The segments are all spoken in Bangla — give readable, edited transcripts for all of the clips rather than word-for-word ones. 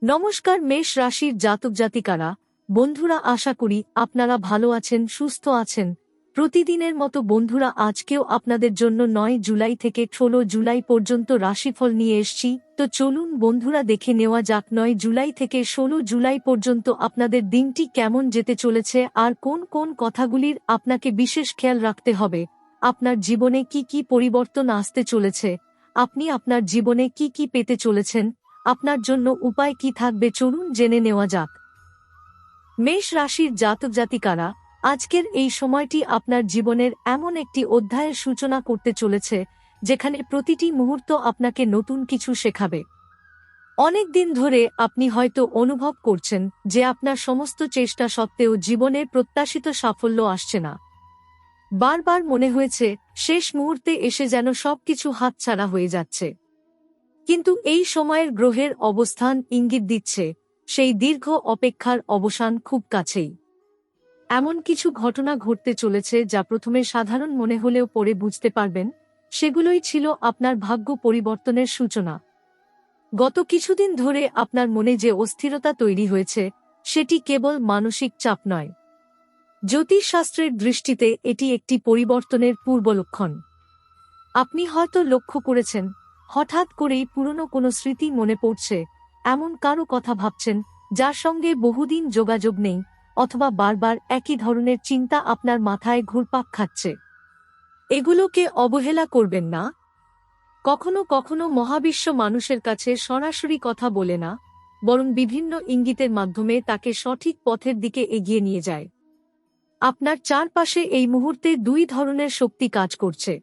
নমস্কার মেষ রাশির জাতক জাতিকারা, বন্ধুরা, আশা করি আপনারা ভালো আছেন, সুস্থ আছেন। প্রতিদিনের মতো বন্ধুরা, আজকেও আপনাদের জন্য 9 জুলাই থেকে 16 জুলাই পর্যন্ত রাশিফল নিয়ে এসেছি। তো চলুন বন্ধুরা, দেখে নেওয়া যাক 9 জুলাই থেকে 16 জুলাই পর্যন্ত আপনাদের দিনটি কেমন যেতে চলেছে আর কোন কোন কথাগুলির আপনাকে বিশেষ খেয়াল রাখতে হবে। আপনার জীবনে কি কি পরিবর্তন আসতে চলেছে, আপনি আপনার জীবনে কি কি পেতে চলেছেন, আপনার জন্য উপায় কি থাকবে, চলুন জেনে নেওয়া যাক। মেষ রাশির জাতক জাতিকারা, আজকের এই সময়টি আপনার জীবনের এমন একটি অধ্যায়ের সূচনা করতে চলেছে যেখানে প্রতিটি মুহূর্ত আপনাকে নতুন কিছু শেখাবে। অনেক দিন ধরে আপনি হয়তো অনুভব করছেন যে আপনার সমস্ত চেষ্টা সত্ত্বেও জীবনের প্রত্যাশিত সাফল্য আসছে না। বারবার মনে হয়েছে শেষ মুহূর্তে এসে যেন সবকিছু হাতছাড়া হয়ে যাচ্ছে। কিন্তু এই সময়ের গ্রহের অবস্থান ইঙ্গিত দিচ্ছে সেই দীর্ঘ অপেক্ষার অবসান খুব কাছেই। এমন কিছু ঘটনা ঘটতে চলেছে যা প্রথমে সাধারণ মনে হলেও পরে বুঝতে পারবেন সেগুলোই ছিল আপনার ভাগ্য পরিবর্তনের সূচনা। গত কিছুদিন ধরে আপনার মনে যে অস্থিরতা তৈরি হয়েছে সেটি কেবল মানসিক চাপ নয়, জ্যোতিষশাস্ত্রের দৃষ্টিতে এটি একটি পরিবর্তনের পূর্বলক্ষণ। আপনি হয়তো লক্ষ্য করেছেন হঠাৎ করেই পুরনো কোনো স্মৃতি মনে পড়ছে, এমন কারো কথা ভাবছেন যার সঙ্গে বহুদিন যোগাযোগ নেই, অথবা বারবার একই ধরনের চিন্তা আপনার মাথায় ঘুরপাক খাচ্ছে। এগুলোকে অবহেলা করবেন না। কখনো কখনো মহাবিশ্ব মানুষের কাছে সরাসরি কথা বলে না, বরং বিভিন্ন ইঙ্গিতের মাধ্যমে তাকে সঠিক পথের দিকে এগিয়ে নিয়ে যায়। আপনার চারপাশে এই মুহূর্তে দুই ধরনের শক্তি কাজ করছে।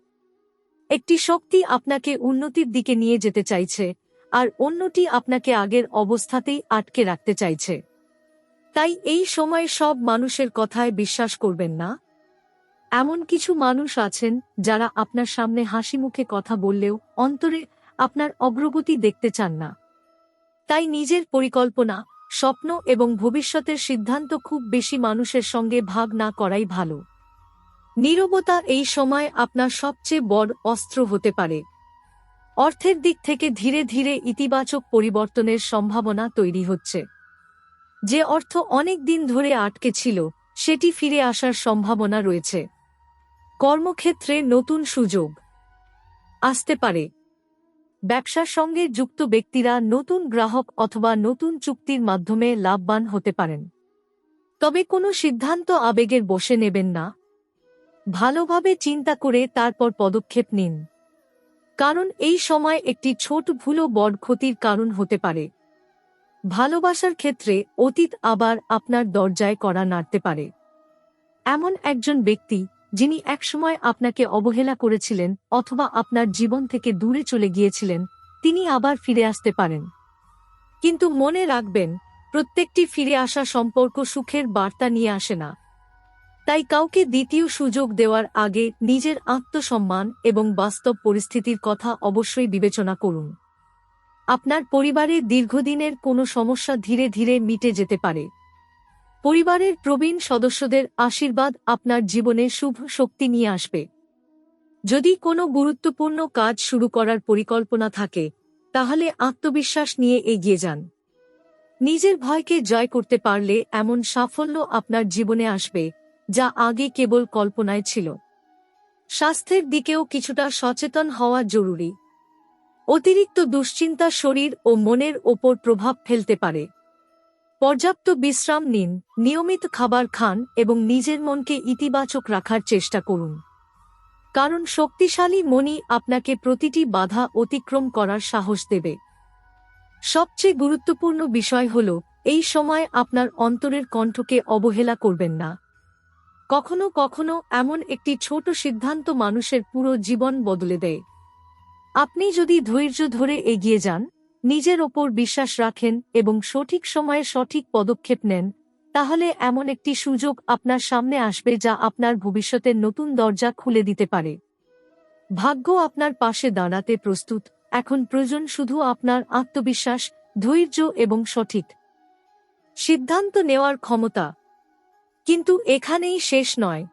একটি শক্তি আপনাকে উন্নতির দিকে নিয়ে যেতে চাইছে, আর অন্যটি আপনাকে আগের অবস্থাতেই আটকে রাখতে চাইছে। তাই এই সময় সব মানুষের কথায় বিশ্বাস করবেন না। এমন কিছু মানুষ আছেন যারা আপনার সামনে হাসি মুখে কথা বললেও অন্তরে আপনার অগ্রগতি দেখতে চান না। তাই নিজের পরিকল্পনা, স্বপ্ন এবং ভবিষ্যতের সিদ্ধান্ত খুব বেশি মানুষের সঙ্গে ভাগ না করাই ভালো। নীরবতা এই সময় আপনার সবচেয়ে বড় অস্ত্র হতে পারে। অর্থের দিক থেকে ধীরে ধীরে ইতিবাচক পরিবর্তনের সম্ভাবনা তৈরি হচ্ছে। যে অর্থ অনেক দিন ধরে আটকে ছিল সেটি ফিরে আসার সম্ভাবনা রয়েছে। কর্মক্ষেত্রে নতুন সুযোগ আসতে পারে। ব্যবসার সঙ্গে যুক্ত ব্যক্তিরা নতুন গ্রাহক অথবা নতুন চুক্তির মাধ্যমে লাভবান হতে পারেন। তবে কোনো সিদ্ধান্ত আবেগের বশে নেবেন না। ভালোভাবে চিন্তা করে তারপর পদক্ষেপ নিন, কারণ এই সময় একটি ছোট ভুলও বড় ক্ষতির কারণ হতে পারে। ভালোবাসার ক্ষেত্রে অতীত আবার আপনার দরজায় কড়া নাড়তে পারে। এমন একজন ব্যক্তি যিনি একসময় আপনাকে অবহেলা করেছিলেন অথবা আপনার জীবন থেকে দূরে চলে গিয়েছিলেন, তিনি আবার ফিরে আসতে পারেন। কিন্তু মনে রাখবেন, প্রত্যেকটি ফিরে আসা সম্পর্ক সুখের বার্তা নিয়ে আসে না। তাই কাউকে দ্বিতীয় সুযোগ দেওয়ার আগে নিজের আত্মসম্মান এবং বাস্তব পরিস্থিতির কথা অবশ্যই বিবেচনা করুন। আপনার পরিবারে দীর্ঘদিনের কোনো সমস্যা ধীরে ধীরে মিটে যেতে পারে। পরিবারের প্রবীণ সদস্যদের আশীর্বাদ আপনার জীবনে শুভ শক্তি নিয়ে আসবে। যদি কোনো গুরুত্বপূর্ণ কাজ শুরু করার পরিকল্পনা থাকে, তাহলে আত্মবিশ্বাস নিয়ে এগিয়ে যান। নিজের ভয়কে জয় করতে পারলে এমন সাফল্য আপনার জীবনে আসবে যা আগে কেবল কল্পনায় ছিল। স্বাস্থ্যের দিকেও কিছুটা সচেতন হওয়া জরুরি। অতিরিক্ত দুশ্চিন্তা শরীর ও মনের ওপর প্রভাব ফেলতে পারে। পর্যাপ্ত বিশ্রাম নিন, নিয়মিত খাবার খান এবং নিজের মনকে ইতিবাচক রাখার চেষ্টা করুন, কারণ শক্তিশালী মনই আপনাকে প্রতিটি বাধা অতিক্রম করার সাহস দেবে। সবচেয়ে গুরুত্বপূর্ণ বিষয় হল, এই সময় আপনার অন্তরের কণ্ঠকে অবহেলা করবেন না। কখনো কখনো এমন একটি ছোট সিদ্ধান্ত মানুষের পুরো জীবন বদলে দেয়। আপনি যদি ধৈর্য ধরে এগিয়ে যান, নিজের ওপর বিশ্বাস রাখেন এবং সঠিক সময়ে সঠিক পদক্ষেপ নেন, তাহলে এমন একটি সুযোগ আপনার সামনে আসবে যা আপনার ভবিষ্যতের নতুন দরজা খুলে দিতে পারে। ভাগ্য আপনার পাশে দাঁড়াতে প্রস্তুত। এখন প্রয়োজন শুধু আপনার আত্মবিশ্বাস, ধৈর্য এবং সঠিক সিদ্ধান্ত নেওয়ার ক্ষমতা। কিন্তু এখানেই শেষ নয়।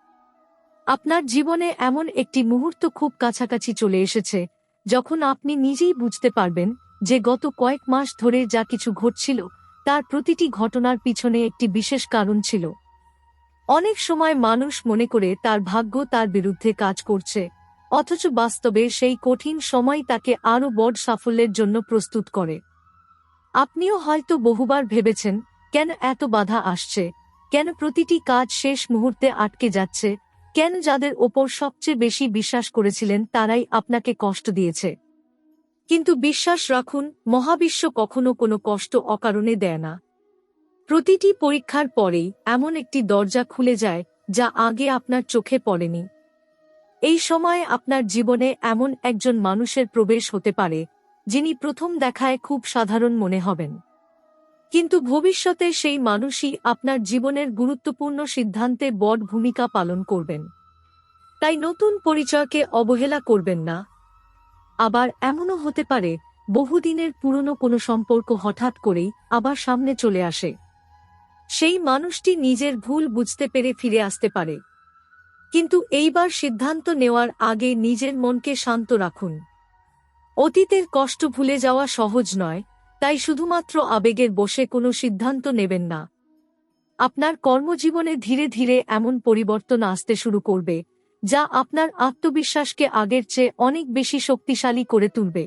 আপনার জীবনে এমন একটি মুহূর্ত খুব কাছাকাছি চলে এসেছে যখন আপনি নিজেই বুঝতে পারবেন যে গত কয়েক মাস ধরে যা কিছু ঘটছিল তার প্রতিটি ঘটনার পিছনে একটি বিশেষ কারণ ছিল। অনেক সময় মানুষ মনে করে তার ভাগ্য তার বিরুদ্ধে কাজ করছে, অথচ বাস্তবে সেই কঠিন সময় তাকে আরও বড় সাফল্যের জন্য প্রস্তুত করে। আপনিও হয়তো বহুবার ভেবেছেন, কেন এত বাধা আসছে, কেন প্রতিটি কাজ শেষ মুহূর্তে আটকে যাচ্ছে, কেন যাদের ওপর সবচেয়ে বেশি বিশ্বাস করেছিলেন তারাই আপনাকে কষ্ট দিয়েছে। কিন্তু বিশ্বাস রাখুন, মহাবিশ্ব কখনো কোনো কষ্ট অকারণে দেয় না। প্রতিটি পরীক্ষার পরেই এমন একটি দরজা খুলে যায় যা আগে আপনার চোখে পড়েনি। এই সময়ে আপনার জীবনে এমন একজন মানুষের প্রবেশ হতে পারে যিনি প্রথম দেখায় খুব সাধারণ মনে হবেন, কিন্তু ভবিষ্যতে সেই মানুষই আপনার জীবনের গুরুত্বপূর্ণ সিদ্ধান্তে বড় ভূমিকা পালন করবেন। তাই নতুন পরিচয়কে অবহেলা করবেন না। আবার এমনও হতে পারে বহুদিনের পুরনো কোনো সম্পর্ক হঠাৎ করেই আবার সামনে চলে আসে। সেই মানুষটি নিজের ভুল বুঝতে পেরে ফিরে আসতে পারে, কিন্তু এইবার সিদ্ধান্ত নেওয়ার আগে নিজের মনকে শান্ত রাখুন। অতীতের কষ্ট ভুলে যাওয়া সহজ নয়, তাই শুধুমাত্র আবেগের বশে কোনো সিদ্ধান্ত নেবেন না। আপনার কর্মজীবনে ধীরে ধীরে এমন পরিবর্তন আসতে শুরু করবে যা আপনার আত্মবিশ্বাসকে আগের চেয়ে অনেক বেশি শক্তিশালী করে তুলবে।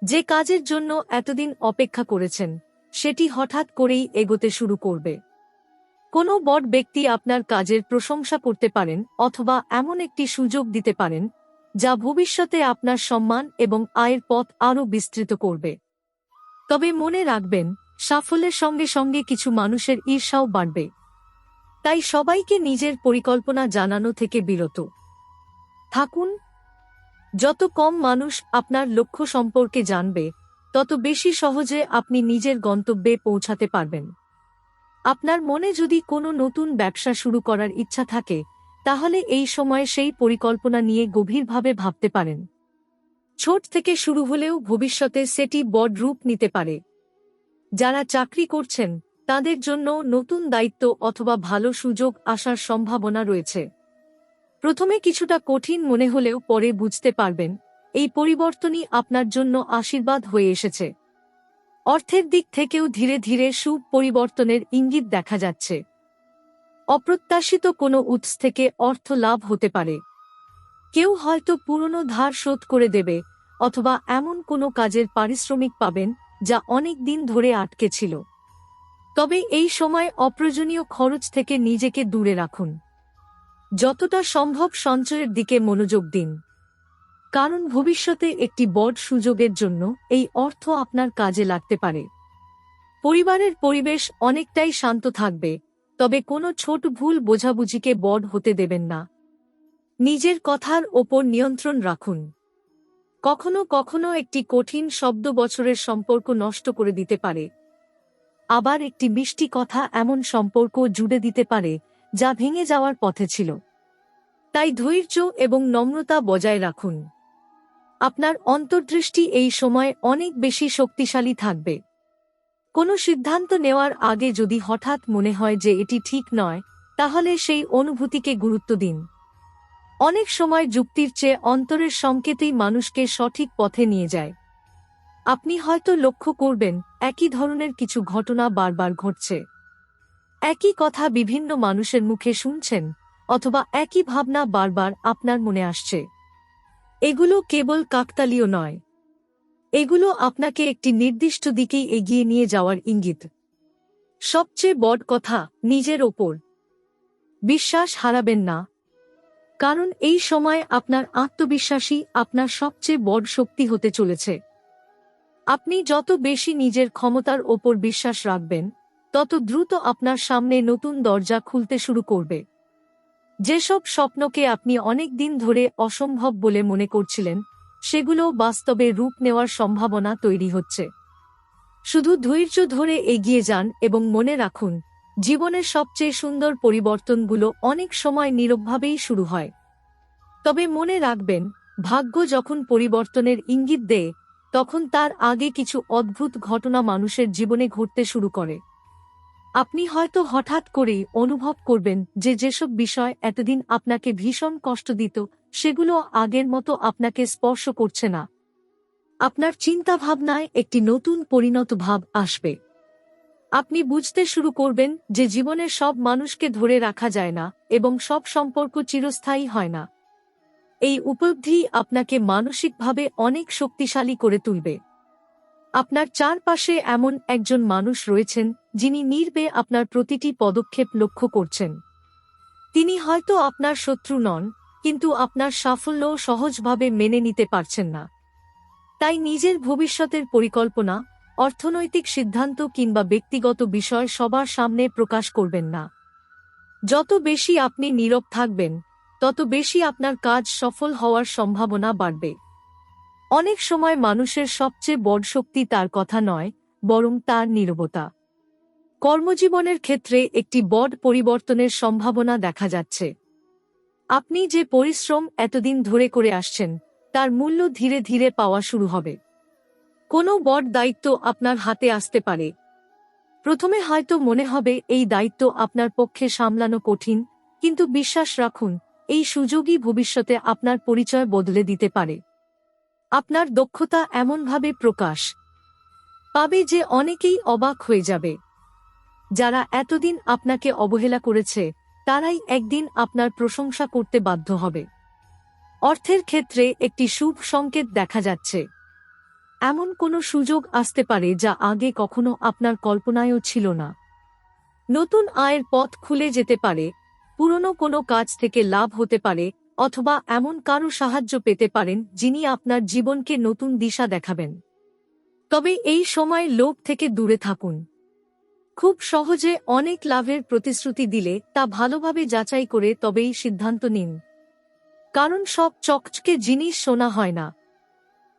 যে কাজের জন্য এতদিন অপেক্ষা করেছেন সেটি হঠাৎ করেই এগোতে শুরু করবে। কোনো বড় ব্যক্তি আপনার কাজের প্রশংসা করতে পারেন অথবা এমন একটি সুযোগ দিতে পারেন যা ভবিষ্যতে আপনার সম্মান এবং আয়ের পথ আরও বিস্তৃত করবে। তবে মনে রাখবেন, সাফল্যের সঙ্গে সঙ্গে কিছু মানুষের ঈর্ষাও বাড়বে। তাই সবাইকে নিজের পরিকল্পনা জানানো থেকে বিরত থাকুন। যত কম মানুষ আপনার লক্ষ্য সম্পর্কে জানবে, তত বেশি সহজে আপনি নিজের গন্তব্যে পৌঁছাতে পারবেন। আপনার মনে যদি কোনো নতুন ব্যবসা শুরু করার ইচ্ছা থাকে, তাহলে এই সময়ে সেই পরিকল্পনা নিয়ে গভীরভাবে ভাবতে পারেন। ছোট থেকে শুরু হলেও ভবিষ্যতে সেটি বড় রূপ নিতে পারে। যারা চাকরি করছেন তাদের জন্য নতুন দায়িত্ব অথবা ভালো সুযোগ আসার সম্ভাবনা রয়েছে। প্রথমে কিছুটা কঠিন মনে হলেও পরে বুঝতে পারবেন এই পরিবর্তনই আপনার জন্য আশীর্বাদ হয়ে এসেছে। অর্থের দিক থেকেও ধীরে ধীরে পরিবর্তনের ইঙ্গিত দেখা যাচ্ছে। অপ্রত্যাশিত কোনো উৎস থেকে অর্থ লাভ হতে পারে। কেউ হয়তো পুরনো ধার শোধ করে দেবে অথবা এমন কোনো কাজের পারিশ্রমিক পাবেন যা অনেক দিন ধরে আটকে ছিল। তবে এই সময় অপ্রয়োজনীয় খরচ থেকে নিজেকে দূরে রাখুন। যতটা সম্ভব সঞ্চয়ের দিকে মনোযোগ দিন, কারণ ভবিষ্যতে একটি বড় সুযোগের জন্য এই অর্থ আপনার কাজে লাগতে পারে। পরিবারের পরিবেশ অনেকটাই শান্ত থাকবে, তবে কোনো ছোট ভুল বোঝাবুঝিকে বড় হতে দেবেন না। নিজের কথার ওপর নিয়ন্ত্রণ রাখুন। কখনো কখনো একটি কঠিন শব্দ বছরের সম্পর্ক নষ্ট করে দিতে পারে, আবার একটি মিষ্টি কথা এমন সম্পর্ক জুড়ে দিতে পারে যা ভেঙে যাওয়ার পথে ছিল। তাই ধৈর্য এবং নম্রতা বজায় রাখুন। আপনার অন্তর্দৃষ্টি এই সময় অনেক বেশি শক্তিশালী থাকবে। কোনো সিদ্ধান্ত নেওয়ার আগে যদি হঠাৎ মনে হয় যে এটি ঠিক নয়, তাহলে সেই অনুভূতিকে গুরুত্ব দিন। অনেক সময় যুক্তির চেয়ে অন্তরের সংকেতই মানুষকে সঠিক পথে নিয়ে যায়। আপনি হয়তো লক্ষ্য করবেন একই ধরনের কিছু ঘটনা বারবার ঘটছে। একই কথা বিভিন্ন মানুষের মুখে শুনছেন, অথবা একই ভাবনা বারবার আপনার মনে আসছে। এগুলো কেবল কাকতালীয় নয়, এগুলো আপনাকে একটি নির্দিষ্ট দিকেই এগিয়ে নিয়ে যাওয়ার ইঙ্গিত। সবচেয়ে বড় কথা, নিজের ওপর বিশ্বাস হারাবেন না, কারণ এই সময় আপনার আত্মবিশ্বাসই আপনার সবচেয়ে বড় শক্তি হতে চলেছে। আপনি যত বেশি নিজের ক্ষমতার ওপর বিশ্বাস রাখবেন, তত দ্রুত আপনার সামনে নতুন দরজা খুলতে শুরু করবে। যেসব স্বপ্নকে আপনি অনেক দিন ধরে অসম্ভব বলে মনে করছিলেন, সেগুলো বাস্তবে রূপ নেওয়ার সম্ভাবনা তৈরি হচ্ছে। শুধু ধৈর্য ধরে এগিয়ে যান এবং মনে রাখুন, জীবনের সবচেয়ে সুন্দর পরিবর্তনগুলো অনেক সময় নীরবভাবেই শুরু হয়। তবে মনে রাখবেন, ভাগ্য যখন পরিবর্তনের ইঙ্গিত দেয়, তখন তার আগে কিছু অদ্ভুত ঘটনা মানুষের জীবনে ঘটতে শুরু করে। আপনি হয়তো হঠাৎ করেই অনুভব করবেন যে যেসব বিষয় এতদিন আপনাকে ভীষণ কষ্ট দিত, সেগুলো আগের মতো আপনাকে স্পর্শ করছে না। আপনার চিন্তাভাবনায় একটি নতুন পরিণত ভাব আসবে। আপনি বুঝতে শুরু করবেন যে জীবনের সব মানুষকে ধরে রাখা যায় না এবং সব সম্পর্ক চিরস্থায়ী হয় না। এই উপলব্ধি আপনাকে মানসিকভাবে অনেক শক্তিশালী করে তুলবে। আপনার চারপাশে এমন একজন মানুষ রয়েছেন যিনি নির্বে আপনার প্রতিটি পদক্ষেপ লক্ষ্য করছেন। তিনি হয়তো আপনার শত্রু নন, কিন্তু আপনার সাফল্য সহজভাবে মেনে নিতে পারছেন না। তাই নিজের ভবিষ্যতের পরিকল্পনা, অর্থনৈতিক সিদ্ধান্ত কিংবা ব্যক্তিগত বিষয় সবার সামনে প্রকাশ করবেন না। যত বেশি আপনি নীরব থাকবেন, তত বেশি আপনার কাজ সফল হওয়ার সম্ভাবনা বাড়বে। অনেক সময় মানুষের সবচেয়ে বড় শক্তি তার কথা নয়, বরং তার নীরবতা। কর্মজীবনের ক্ষেত্রে একটি বড় পরিবর্তনের সম্ভাবনা দেখা যাচ্ছে। আপনি যে পরিশ্রম এতদিন ধরে করে আসছেন, তার মূল্য ধীরে ধীরে পাওয়া শুরু হবে। কোনো বড় দায়িত্ব আপনার হাতে আসতে পারে। প্রথমে হয়তো মনে হবে এই দায়িত্ব আপনার পক্ষে সামলানো কঠিন, কিন্তু বিশ্বাস রাখুন, এই সুযোগই ভবিষ্যতে আপনার পরিচয় বদলে দিতে পারে। আপনার দক্ষতা এমনভাবে প্রকাশ পাবে যে অনেকেই অবাক হয়ে যাবে। যারা এতদিন আপনাকে অবহেলা করেছে, তারাই একদিন আপনার প্রশংসা করতে বাধ্য হবে। অর্থের ক্ষেত্রে একটি শুভ সংকেত দেখা যাচ্ছে। এমন কোনো সুযোগ আসতে পারে যা আগে কখনো আপনার কল্পনায়ও ছিল না। নতুন আয়ের পথ খুলে যেতে পারে, পুরনো কোনো কাজ থেকে লাভ হতে পারে, অথবা এমন কারো সাহায্য পেতে পারেন যিনি আপনার জীবনকে নতুন দিশা দেখাবেন। তবে এই সময় লোভ থেকে দূরে থাকুন। খুব সহজে অনেক লাভের প্রতিশ্রুতি দিলে তা ভালোভাবে যাচাই করে তবেই সিদ্ধান্ত নিন। কারণ সব চকচকে জিনিস শোনা হয় না।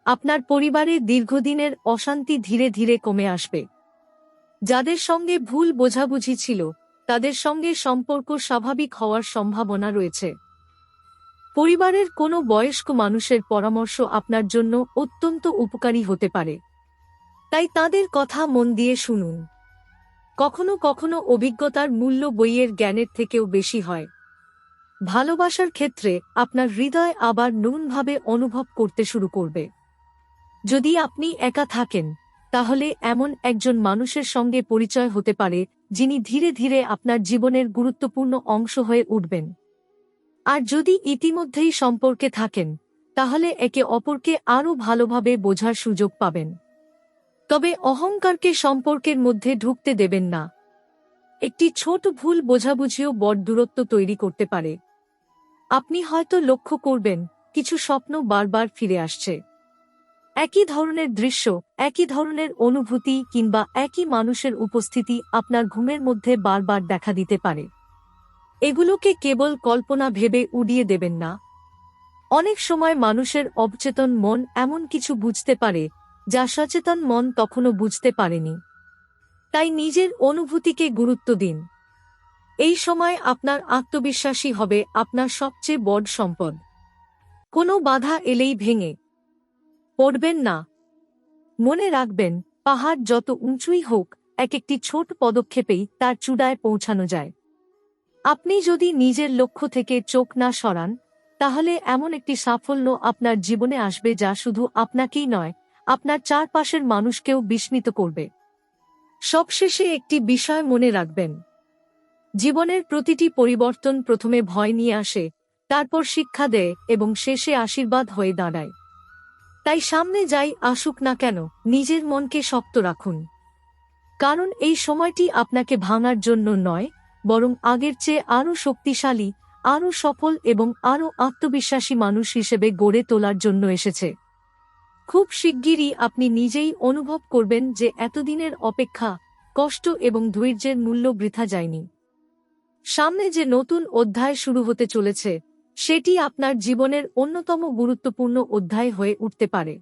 আপনার পরিবারে দীর্ঘদিনের অশান্তি ধীরে ধীরে কমে আসবে। যাদের সঙ্গে ভুল বোঝাবুঝি ছিল, তাদের সঙ্গে সম্পর্ক স্বাভাবিক হওয়ার সম্ভাবনা রয়েছে। পরিবারের কোনো বয়স্ক মানুষের পরামর্শ আপনার জন্য অত্যন্ত উপকারী হতে পারে। তাই তাদের কথা মন দিয়ে শুনুন। কখনো কখনো অভিজ্ঞতার মূল্য বইয়ের জ্ঞানের থেকেও বেশি হয়। ভালোবাসার ক্ষেত্রে আপনার হৃদয় আবার নতুনভাবে অনুভব করতে শুরু করবে। যদি আপনি একা থাকেন, তাহলে এমন একজন মানুষের সঙ্গে পরিচয় হতে পারে যিনি ধীরে ধীরে আপনার জীবনের গুরুত্বপূর্ণ অংশ হয়ে উঠবেন। আর যদি ইতিমধ্যেই সম্পর্কে থাকেন, তাহলে একে অপরকে আরও ভালোভাবে বোঝার সুযোগ পাবেন। তবে অহংকারকে সম্পর্কের মধ্যে ঢুকতে দেবেন না। একটি ছোট ভুল বোঝাবুঝিও বড় দূরত্ব তৈরি করতে পারে। আপনি হয়তো লক্ষ্য করবেন, কিছু স্বপ্ন বারবার ফিরে আসছে। একই ধরনের দৃশ্য, একই ধরনের অনুভূতি কিংবা একই মানুষের উপস্থিতি আপনার ঘুমের মধ্যে বারবার দেখা দিতে পারে। এগুলোকে কেবল কল্পনা ভেবে উড়িয়ে দেবেন না। অনেক সময় মানুষের অবচেতন মন এমন কিছু বুঝতে পারে যা সচেতন মন তখনও বুঝতে পারেনি। তাই নিজের অনুভূতিকে গুরুত্ব দিন। এই সময় আপনার আত্মবিশ্বাসী হবে আপনার সবচেয়ে বড় সম্পদ। কোনো বাধা এলেই ভেঙে পড়বেন না। মনে রাখবেন, পাহাড় যত উঁচুই হোক, এক একটি ছোট পদক্ষেপেই তার চূড়ায় পৌঁছানো যায়। আপনি যদি নিজের লক্ষ্য থেকে চোখ না সরান, তাহলে এমন একটি সাফল্য আপনার জীবনে আসবে যা শুধু আপনাকেই নয়, আপনার চারপাশের মানুষকেও বিস্মিত করবে। সবশেষে একটি বিষয় মনে রাখবেন, জীবনের প্রতিটি পরিবর্তন প্রথমে ভয় নিয়ে আসে, তারপর শিক্ষা দেয় এবং শেষে আশীর্বাদ হয়ে দাঁড়ায়। তাই সামনে যাই আসুক না কেন, নিজের মনকে শক্ত রাখুন। কারণ এই সময়টি আপনাকে ভাঙার জন্য নয়, বরং আগের চেয়ে আরও শক্তিশালী, আরও সফল এবং আরও আত্মবিশ্বাসী মানুষ হিসেবে গড়ে তোলার জন্য এসেছে। খুব শিগগিরই আপনি নিজেই অনুভব করবেন যে এতদিনের অপেক্ষা, কষ্ট এবং ধৈর্যের মূল্য বৃথা যায়নি। সামনে যে নতুন অধ্যায় শুরু হতে চলেছে, সেটি আপনার জীবনের অন্যতম গুরুত্বপূর্ণ অধ্যায় হয়ে উঠতে পারে।